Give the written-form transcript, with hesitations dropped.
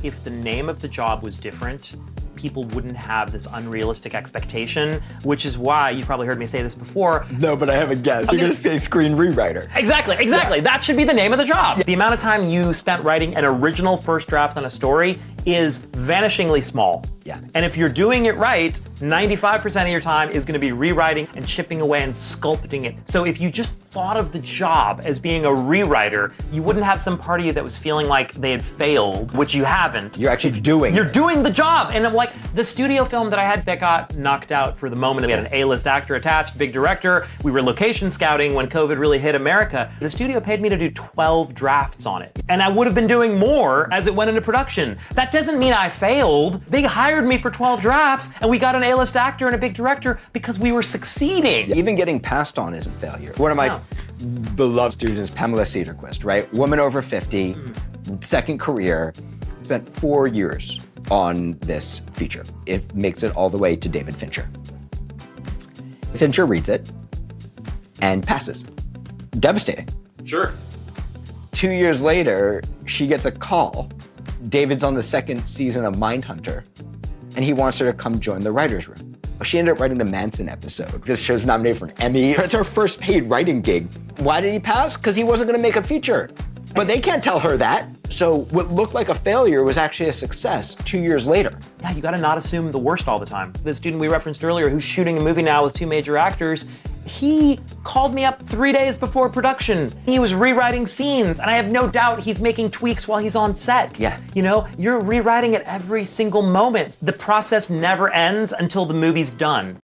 if the name of the job was different, people wouldn't have this unrealistic expectation, which is why you've probably heard me say this before. No, but I have a guess. You're gonna say screen rewriter. Exactly. Yeah. That should be the name of the job. Yeah. The amount of time you spent writing an original first draft on a story is vanishingly small. Yeah. And if you're doing it right, 95% of your time is gonna be rewriting and chipping away and sculpting it. So if you just thought of the job as being a rewriter, you wouldn't have some part of you that was feeling like they had failed, which you haven't. You're actually doing You're doing the job. And I'm like, the studio film that I had that got knocked out for the moment, we had an A-list actor attached, big director. We were location scouting when COVID really hit America. The studio paid me to do 12 drafts on it. And I would have been doing more as it went into production. That doesn't mean I failed. They hired me for 12 drafts and we got an A-list actor and a big director because we were succeeding. Even getting passed on isn't failure. One of my beloved students, Pamela Cedarquist, right? Woman over 50, second career, spent 4 years on this feature. It makes it all the way to David Fincher. Fincher reads it and passes. Devastating. Sure. 2 years later, she gets a call. David's on the second season of Mindhunter, and he wants her to come join the writer's room. She ended up writing the Manson episode. This show's nominated for an Emmy. It's her first paid writing gig. Why did he pass? Because he wasn't gonna make a feature. But they can't tell her that. So what looked like a failure was actually a success 2 years later. Yeah, you gotta not assume the worst all the time. The student we referenced earlier who's shooting a movie now with 2 major actors, he called me up 3 days before production. He was rewriting scenes, and I have no doubt he's making tweaks while he's on set. Yeah. You know, you're rewriting at every single moment. The process never ends until the movie's done.